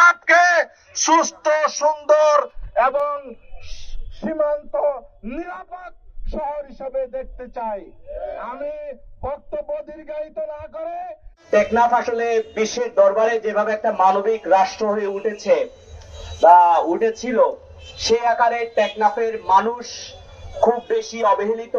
টেকনাফকে সুস্থ, সুন্দর এবং সীমান্ত নিরাপদ শহর হিসেবে দেখতে চাই। আমি বক্তব্য দীর্ঘায়িত না করে, টেকনাফ আসলে বিশ্বের দরবারে যেভাবে একটা মানবিক রাষ্ট্র হয়ে উঠেছে বা উঠেছিল, সে আকারে টেকনাফের মানুষ খুব বেশি অবহেলিত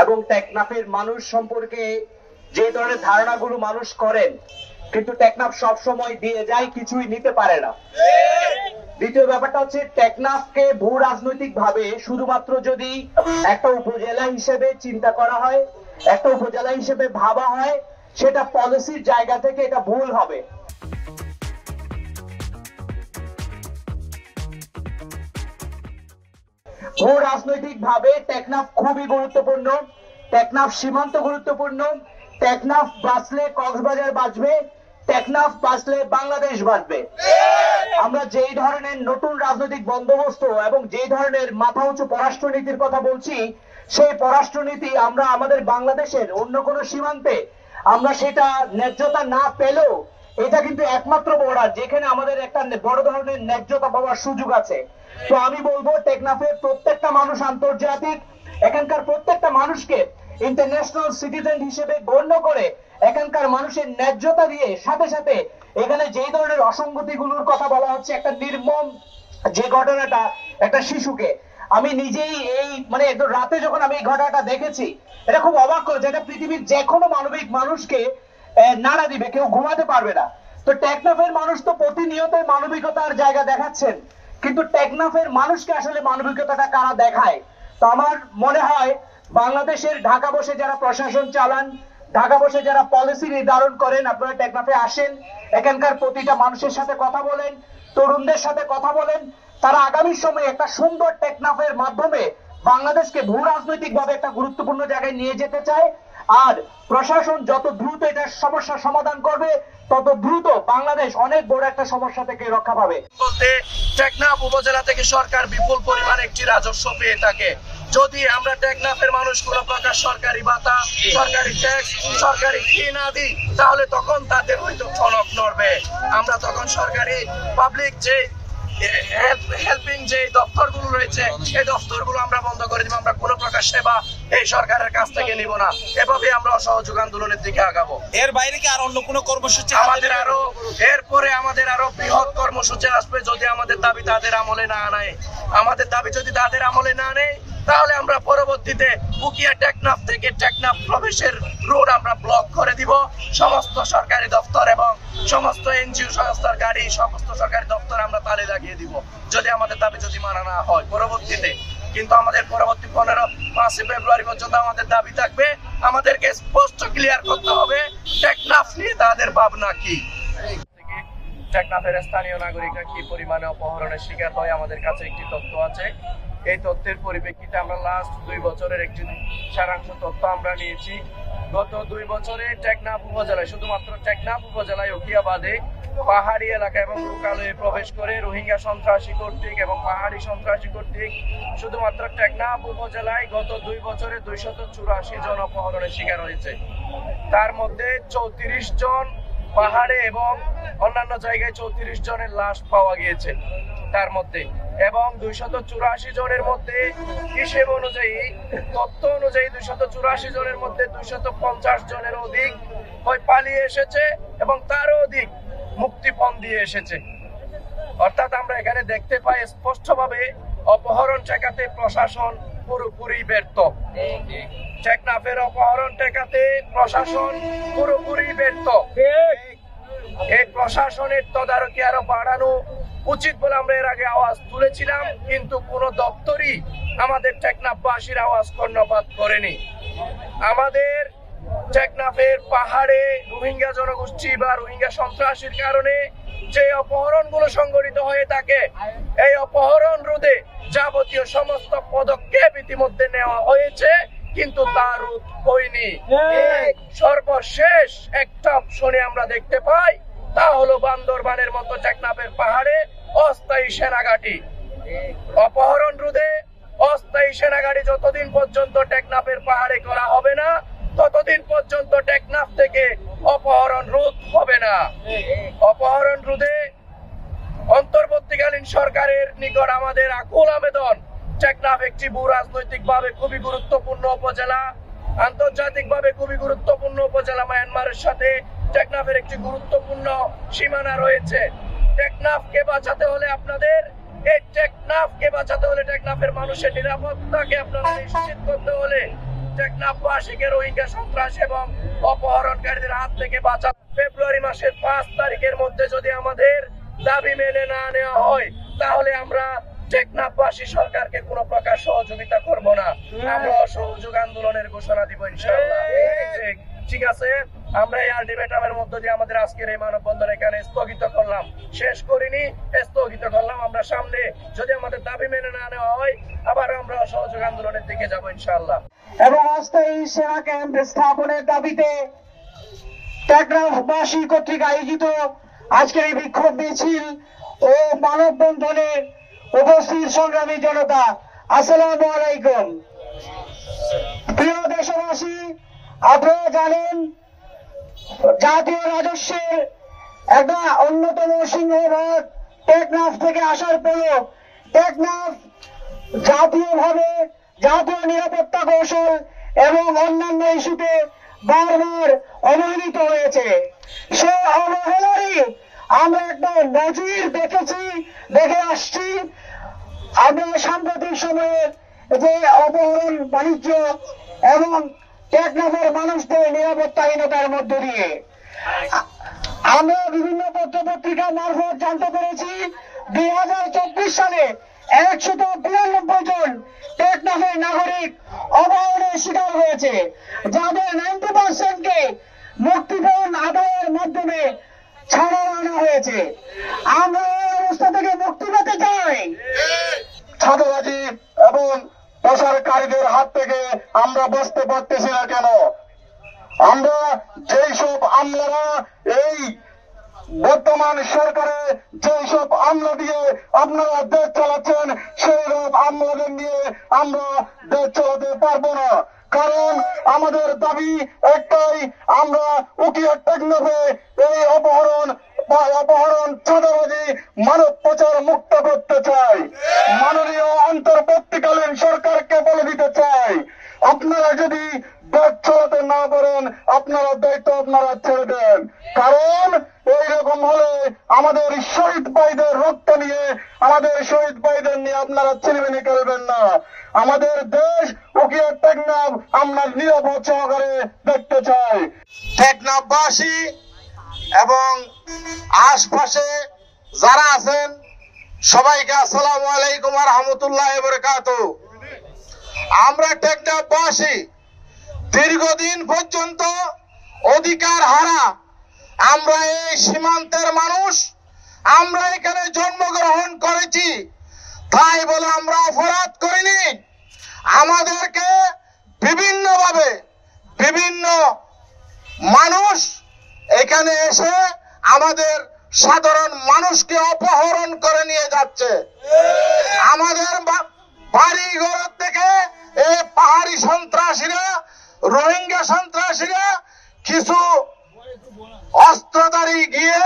এবং টেকনাফের মানুষ সম্পর্কে যে ধরনের ধারণাগুলো মানুষ করেন, কিন্তু টেকনাফ সব সময় দিয়ে যায়, কিছুই নিতে পারে না। দ্বিতীয় ব্যাপারটা হচ্ছে টেকনাফকে ভূ রাজনৈতিক ভাবে শুধুমাত্র যদি একটা উপজেলা হিসেবে চিন্তা করা হয়, একটা উপজেলা হিসেবে ভাবা হয়, সেটা পলিসির জায়গা থেকে এটা ভুল হবে। ভূ রাজনৈতিক ভাবে টেকনাফ খুবই গুরুত্বপূর্ণ, টেকনাফ সীমান্ত গুরুত্বপূর্ণ। টেকনাফ বাঁচলে কক্সবাজার বাঁচবে, টেকনাফ বাঁচলে বাংলাদেশ বাঁচবে। আমরা যেই ধরনের নতুন রাজনৈতিক বন্দোবস্ত এবং যেই ধরনের মাথা উঁচু পররাষ্ট্রনীতির কথা বলছি, সেই পররাষ্ট্রনীতি আমরা আমাদের বাংলাদেশের অন্য কোনো সীমান্তে আমরা সেটা ন্যায্যতা না পেলেও, এটা কিন্তু একমাত্র বর্ডার যেখানে আমাদের একটা বড় ধরনের ন্যায্যতা পাওয়ার সুযোগ আছে। তো আমি বলবো টেকনাফের প্রত্যেকটা মানুষ আন্তর্জাতিক, এখানকার প্রত্যেকটা মানুষকে ইন্টারন্যাশনাল সিটিজেন হিসেবে গণ্য করে এখানকার মানুষের ন্যায্যতা দিয়ে, সাথে সাথে এখানে যেই ধরনের অসঙ্গতিগুলোর কথা বলা হচ্ছে, একটা নির্মম যে ঘটনাটা একটা শিশুকে, আমি নিজেই এই একদম রাতে যখন আমি এই ঘটনাটা দেখেছি, এটা খুব অবাক করে, যেটা পৃথিবীর যে কোনো মানবিক মানুষকে নাড়া দিবে, কেউ ঘুমাতে পারবে না। তো টেকনাফের মানুষ তো প্রতিনিয়ত মানবিকতার জায়গা দেখাচ্ছেন, কিন্তু টেকনাফের মানুষকে আসলে মানবিকতাটা কারা দেখায়? তো আমার মনে হয় বাংলাদেশের ঢাকা বসে যারা প্রশাসন চালান, ঢাকা বসে যারা পলিসি নির্ধারণ করেন, আপনারা টেকনাফে আসেন, এখানকার প্রতিটা মানুষের সাথে কথা বলেন, তরুণদের সাথে কথা বলেন। তারা আগামী সময়ে একটা সুন্দর টেকনাফের মাধ্যমে বাংলাদেশকে ভূ রাজনৈতিক ভাবে একটা গুরুত্বপূর্ণ জায়গায় নিয়ে যেতে চায়। আর প্রশাসন যত দ্রুত এটার সমস্যার সমাধান করবে, তত দ্রুত বাংলাদেশ অনেক বড় একটা সমস্যা থেকে রক্ষা পাবে। বলতে টেকনাফ উপজেলা থেকে সরকার বিপুল পরিমাণ একটি রাজস্ব পেয়ে থাকে। যদি আমরা টেকনাফের মানুষ কোনো প্রকার সরকারি ভাতা, সরকারি ট্যাক্স, সরকারি ফি না দিই, তাহলে তখন তাদের হয়তো ফলক নড়বে। আমরা তখন সরকারি পাবলিক যে হেল্পিং যে দপ্তরগুলো রয়েছে, এই দপ্তরগুলো আমরা বন্ধ করে দিব। আমরা কোনো প্রকার সেবা এই সরকারের কাছ থেকে নিব না। এভাবে আমরা অসহযোগ আন্দোলনের দিকে আগাবো। এর বাইরে কি আর অন্য কোনো কর্মসূচি এরপরে আমাদের আরো বৃহৎ কর্মসূচি আসবে যদি আমাদের দাবি তাদের আমলে না আনে। আমাদের দাবি যদি তাদের আমলে না নেয়, তাহলে আমরা পরবর্তীতে উকিয়া টেকনাফ থেকে টেকনাফ প্রবেশের রোড আমরা ব্লক করে দিব। সমস্ত সরকারি দপ্তর এবং সমস্ত এনজিও সংস্থার গাড়ি, সমস্ত সরকারি দপ্তর আমরা তালে লাগিয়ে দিব যদি আমাদের দাবি যদি মানা না হয় পরবর্তীতে। কিন্তু আমাদের পরবর্তী 5 ফেব্রুয়ারি পর্যন্ত আমাদের দাবি থাকবে। আমাদেরকে স্পষ্ট ক্লিয়ার করতে হবে টেকনাফ নিয়ে তাদের ভাবনা কি। টেকনাফের স্থানীয় নাগরিকরা কি পরিমাণে অপহরণের শিকার হয়, আমাদের কাছে একটি তথ্য আছে। এই তথ্যের পরিপ্রেক্ষিতে আমরা লাস্ট 2 বছরের একটি সারাংশ তথ্য আমরা নিয়েছি। গত 2 বছরে টেকনাফ উপজেলায়, শুধুমাত্র টেকনাফ উপজেলায় উকিয়া বাদে পাহাড়ি এলাকা এবং লোকালয়ে প্রবেশ করে রোহিঙ্গা সন্ত্রাসী কর্তৃক এবং পাহাড়ি সন্ত্রাসী কর্তৃক শুধুমাত্র টেকনাফ উপজেলায় গত 2 বছরে 284 জন অপহরণের শিকার হয়েছে। তার মধ্যে 34 জন পাহাড়ে এবং অন্যান্য জায়গায় 34 জনের লাশ পাওয়া গিয়েছে তার মধ্যে, এবং 284 জনের মধ্যে হিসেব অনুযায়ী, তথ্য অনুযায়ী 284 জনের মধ্যে 250 জনের অধিক হয় পালিয়ে এসেছে এবং তারও অধিক মুক্তিপণ দিয়ে এসেছে। অর্থাৎ আমরা এখানে দেখতে পাই স্পষ্টভাবে অপহরণ ঠেকাতে প্রশাসন পুরোপুরি ব্যর্থ। টেকনাফের অপহরণ ঠেকাতে প্রশাসন পুরোপুরি ব্যর্থ। এই প্রশাসনের তদারকি আরো বাড়ানো উচিত বলে আমরা এর আগে আওয়াজ তুলেছিলাম, কিন্তু কোন দপ্তরই আমাদের টেকনাফবাসীর আওয়াজ কর্ণপাত করেনি। আমাদের টেকনাফের পাহাড়ে রোহিঙ্গা জনগোষ্ঠী বা রোহিঙ্গা সন্ত্রাসীর কারণে যে অপহরণগুলো সংঘটিত হয়ে থাকে, এই অপহরণ রোধে যাবতীয় সমস্ত পদক্ষেপ ইতিমধ্যে নেওয়া হয়েছে, কিন্তু তার রোধ হয়নি। সর্বশেষ একটা অপশনে আমরা দেখতে পাই, তা হলো বান্দরবানের মতো টেকনাফের পাহাড়ে অস্থায়ী সেনাঘাঁটি। অপহরণ রোধে অস্থায়ী সেনাঘাঁটি যতদিন পর্যন্ত টেকনাফের পাহাড়ে করা হবে না, ততদিন পর্যন্ত টেকনাফ থেকে অপহরণ রোধ হবে না। অপহরণ রোধে অন্তর্বর্তীকালীন সরকারের নিকট আমাদের আকুল আবেদন, টেকনাফ একটি ভূ রাজনৈতিকভাবে খুবই গুরুত্বপূর্ণ উপজেলা, আন্তর্জাতিকভাবে খুবই গুরুত্বপূর্ণ উপজেলা। মায়ানমারের সাথে টেকনাফের একটি গুরুত্বপূর্ণ সীমানা রয়েছে। টেকনাফকে বাঁচাতে হলে আপনাদের এই টেকনাফকে বাঁচাতে হলে, টেকনাফের মানুষের নিরাপত্তাকে আপনারা নিশ্চিত করতে হলে টেকনাফবাসীকে রোহিঙ্গা সন্ত্রাস এবং অপহরণকারীদের হাত থেকে বাঁচাতে ফেব্রুয়ারি মাসের 5 তারিখের মধ্যে যদি আমাদের দাবি মেনে না নেওয়া হয়, তাহলে আমরা টেকনাফবাসী সরকারকে কোনো প্রকার সহযোগিতা করব না। আমরা অসহযোগ আন্দোলনের ঘোষণা দিব ইনশাআল্লাহ। ঠিক আছে, আমরা এই আলটিমেটামের মধ্য দিয়ে আমাদের আজকের এই মানববন্ধন এখানে স্থগিত করলাম, শেষ করিনি, স্থগিত করলাম। আমরা সামনে যদি আমাদের দাবি মেনে না নেওয়া হয়, আবার আমরা অসহযোগ আন্দোলনের দিকে যাব ইনশাআল্লাহ। এবং অস্থায়ী সেনা ক্যাম্প স্থাপনের দাবিতে টেকনাফবাসী কর্তৃক আয়োজিত আজকের এই বিক্ষোভ মিছিল ও মানববন্ধনে উপস্থিত সংগ্রামী জনতা, আসসালামু আলাইকুম। প্রিয় দেশবাসী, আপনারা জানেন জাতীয় রাজস্বের একটা অন্যতম সিংহভাগ টেকনাফ থেকে আসার পরেও টেকনাফ জাতীয়ভাবে জাতীয় নিরাপত্তা কৌশল এবং অন্যান্য ইস্যুতে বারবার অবহেলিত হয়েছে। সে অবহেলারই আমরা একটা নজির দেখে আসছি। আমরা সাম্প্রতিক সময়ে যে অপহরণ বাণিজ্য এবং টেকনাফের মানুষদের নিরাপত্তাহীনতার মধ্য দিয়ে আমরা বিভিন্ন পত্র পত্রিকা মারফত জানতে পেরেছি 2024 সালে 192 জন টেকনাফের নাগরিক অপহরণের শিকার হয়েছে, যাদের 90%কে মুক্তিপণ আদায়ের মাধ্যমে ছাড়া আনা হয়েছে। আমরা এই অবস্থা থেকে মুক্তি পেতে চাই। ছাত্রবাদী এবং প্রসারকারীদের হাত থেকে আমরা বসতে পারতেছি না কেন? আমরা যেই সব আমলারা এই বর্তমান সরকারে যেই সব আমলা দিয়ে আপনারা দেশ চালাচ্ছেন, সেই সব আমলাদের নিয়ে আমরা দেশ চালাতে পারবো না। কারণ আমাদের দাবি একটাই, আমরা উকিয়া টেকনাফে এই অপহরণ চাঁদাবাজি মানব পাচার মুক্ত করতে চাই। মাননীয় অন্তর্বর্তীকালীন সরকারকে বলে দিতে চাই, আপনারা যদি দেশ চালাতে না পারেন, আপনারা দায়িত্ব আপনারা ছেড়ে দেন। কারণ এইরকম হলে আমাদের শহীদ ভাইদের রক্ত নিয়ে, আমাদের শহীদ ভাইদের নিয়ে আপনারা ছিনিমিনি খেলবেন না। আমাদের দেশ উকিয়া টেকনাফ আমরা নিরাপদ সহকারে দেখতে চাই। টেকনাফবাসী এবং আশপাশে যারা আছেন সবাইকে আসসালামু আলাইকুম ওয়া রাহমাতুল্লাহি ওয়া বারাকাতুহু। আমরা টেকনাফবাসী দীর্ঘদিন পর্যন্ত অধিকার হারা, আমরা এই সীমান্তের মানুষ, আমরা এখানে জন্মগ্রহণ করেছি, তাই বলে আমরা অপরাধ করিনি। আমাদেরকে বিভিন্নভাবে বিভিন্ন মানুষ এখানে এসে আমাদের সাধারণ মানুষকে অপহরণ করে নিয়ে যাচ্ছে। আমাদের বাড়ি ঘর থেকে এই পাহাড়ি সন্ত্রাসীরা, রোহিঙ্গা সন্ত্রাসীরা কিছু অস্ত্রধারী গিয়ে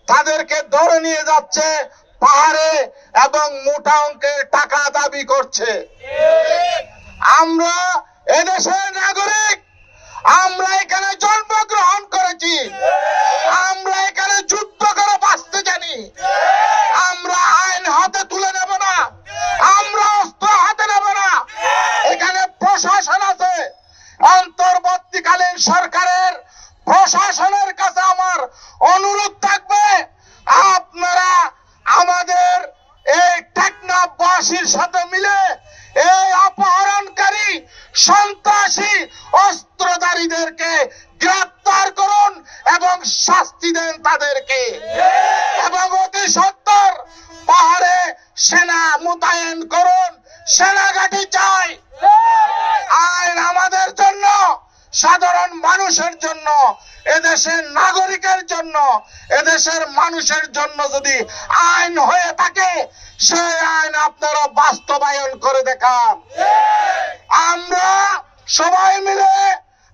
তাদেরকে ধরে নিয়ে যাচ্ছে পাহাড়ে এবং মোটা অঙ্কের টাকা দাবি করছে। আমরা এদেশের নাগরিক, আমরা এখানে জন্মগ্রহণ করেছি, আমরা এখানে যুদ্ধ করে বাঁচতে জানি। আমরা আইন হাতে তুলে নেব না, আমরা অস্ত্র হাতে নেব না। এখানে প্রশাসন আছে, অন্তর্বর্তীকালীন সরকারের প্রশাসনের কাছে আমার অনুরোধ থাকবে, আপনারা আমাদের এই টেকনাফবাসীর সাথে মিলে এই অপহরণকারী সন্ত্রাসী অস্ত্রধারীদেরকে গ্রেফতার করুন এবং শাস্তি দেন তাদেরকে, এবং অতি সত্বর পাহাড়ে সেনা মোতায়েন করুন। সেনাঘাঁটি চাই। আইন আমাদের জন্য, সাধারণ মানুষের জন্য, এদেশের নাগরিকের জন্য, এদেশের মানুষের জন্য যদি আইন হয়ে থাকে, সেই আইন আপনারা বাস্তবায়ন করে দেখান। আমরা সবাই মিলে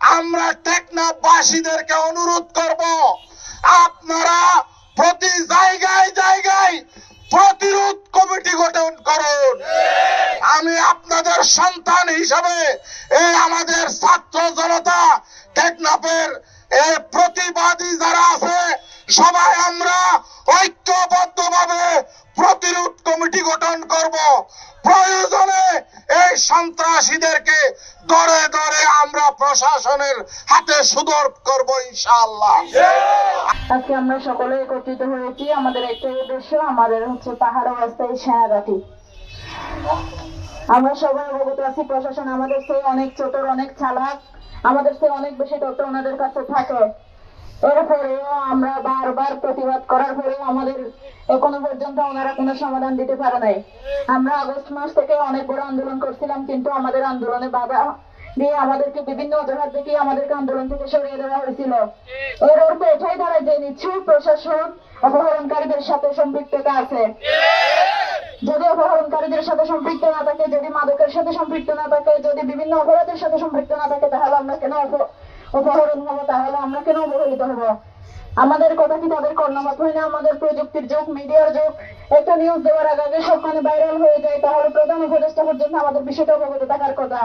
আমরা টেকনাফবাসীদেরকে অনুরোধ করব, আপনারা প্রতি জায়গায় জায়গায় প্রতিরোধ কমিটি গঠন করব, প্রয়োজনে এই সন্ত্রাসীদেরকে দরে দরে আমরা প্রশাসনের হাতে সুদর্প করব ইনশাআল্লাহ। আজকে আমরা সকলে একত্রিত হয়েছি, আমাদের একটাই উদ্দেশ্য, আমাদের হচ্ছে পাহাড় অবস্থায় সেনাঘাঁটি। আমরা সবাই অবগত আছি প্রশাসন আমাদের চেয়ে অনেক চতুর, অনেক চালাক, আমাদের চেয়ে অনেক বেশি তথ্য ওনাদের কাছে থাকে। এরপরেও আমরা বারবার প্রতিবাদ করার পরেও আমাদের এখনো পর্যন্ত ওনারা কোনো সমাধান দিতে পারে নাই। আমরা আগস্ট মাস থেকে অনেক বড় আন্দোলন করছিলাম, কিন্তু আমাদের আন্দোলনে বাধা দিয়ে আমাদেরকে বিভিন্ন অজুহাত দেখিয়ে আমাদেরকে আন্দোলন থেকে সরিয়ে দেওয়া হয়েছিল। এর অর্থ এটাই দাঁড়ায় যে নিশ্চয়ই প্রশাসন অপহরণকারীদের সাথে সম্পৃক্ততা আছে। যদি অপহরণকারীদের সাথে সম্পৃক্ত না থাকে, যদি মাদকের সাথে সম্পৃক্ত না থাকে, যদি বিভিন্ন অপরাধের সাথে সম্পৃক্ত না থাকে, তাহলে আমরা কেন অপহরণ হবো, তাহলে আমরা কেন অবহেলিত হবো? আমাদের কথা কি তাদের কর্ণপাত হয় না? আমাদের প্রযুক্তির যুগ, মিডিয়ার যুগ, একটা নিউজ দেওয়ার আগে সবখানে ভাইরাল হয়ে যায়, তাহলে প্রধান উপদেষ্টা পর্যন্ত আমাদের বিষয়টা অবগত থাকার কথা।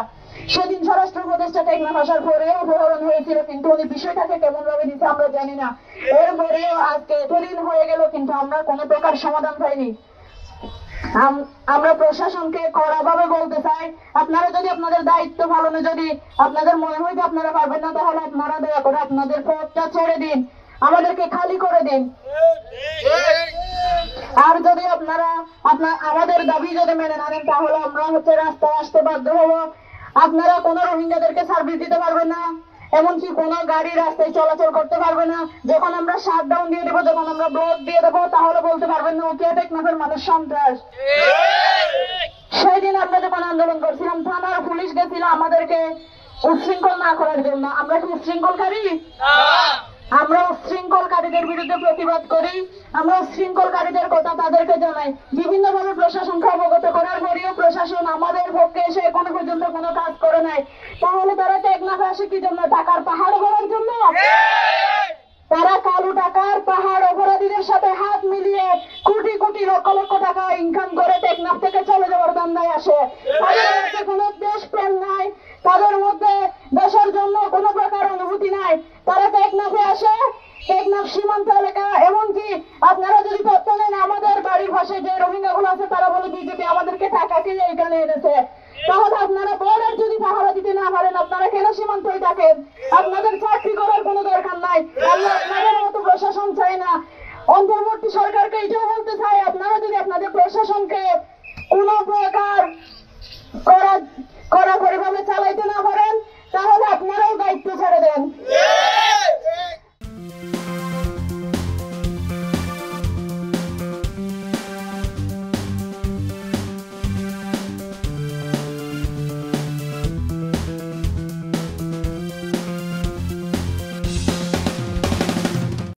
সেদিন স্বরাষ্ট্র উপদেষ্টা টেকনাফ আসার পরে অপহরণ হয়েছিল, কিন্তু উনি বিষয়টাকে কেমন ভাবে দিচ্ছে আমরা জানি না। এরপরেও আজকে এতদিন হয়ে গেল, কিন্তু আমরা কোনো প্রকার সমাধান পাইনি। আমরা প্রশাসনকে কড়াভাবে বলতে চাই, আপনারা যদি আপনাদের দায়িত্ব পালনে যদি আপনাদের মনে হয় যে আপনারা পারবেন না, তাহলে আপনারা দয়া করে আপনাদের পথটা ছেড়ে দিন, আমাদেরকে খালি করে দিন। আর যদি আপনারা আমাদের দাবি যদি মেনে না নেন, তাহলে আমরা হচ্ছে রাস্তায় আসতে বাধ্য হবো। আপনারা কোন রোহিঙ্গাদেরকে সার্ভিস দিতে পারবেন না, এমনকি কোন গাড়ি রাস্তায় চলাচল করতে পারবে না। যখন আমরা শাটডাউন দিয়ে দেবো, যখন আমরা ব্লক দিয়ে দেবো, তাহলে বলতে পারবেন না উকিয়া টেকনাফের মানুষ সন্ত্রাস। সেই দিন আমরা যখন আন্দোলন করছিলাম, থানার পুলিশ গেছিল আমাদেরকে উচ্ছৃঙ্খল না করার জন্য। আমরা কি উচ্ছৃঙ্খলকারী? আমরা উচ্ছৃঙ্খলকারীদের বিরুদ্ধে প্রতিবাদ করি, আমরা উচ্ছৃঙ্খলকারীদের কথা তাদেরকে জানাই। বিভিন্ন ভাবে প্রশাসনকে অবগত করার পরেও প্রশাসন আমাদের পক্ষে এসে এখনো পর্যন্ত কোনো কাজ করে নাই। তাহলে তারা টেকনাফে আসে কি জন্য? টাকার পাহাড় করার জন্য? তারা কালো টাকার পাহাড় অপরাধীদের সাথে হাত মিলিয়ে কোটি কোটি লক্ষ লক্ষ টাকা ইনকাম করে টেকনাফ থেকে চলে যাওয়ার ধান্দায় আসে। তাদের মধ্যে কোনো দেশপ্রেম নাই, তাদের মধ্যে দেশের জন্য কোনো প্রকার অনুভূতি নাই। তারা টেকনাফে আসে, টেকনাফ সীমান্ত এলাকা, এমনকি আপনারা যদি তথ্য নেন, আমাদের বাড়ির পাশে যে রোহিঙ্গা গুলো আছে তারা বলে বিজেপি আমাদেরকে টাকা দিয়ে এখানে এনেছে। তাহলে আপনারা বর্ডার যদি পাহারা দিতে না পারেন, আপনারা কেন সীমান্তই থাকেন? আপনাদের চাকরি করার কোনো দরকার নাই। আমরা আপনাদের মতো প্রশাসন চাই না। অন্তর্বর্তী সরকারকে এটাও বলতে চাই, আপনারা যদি আপনাদের প্রশাসনকে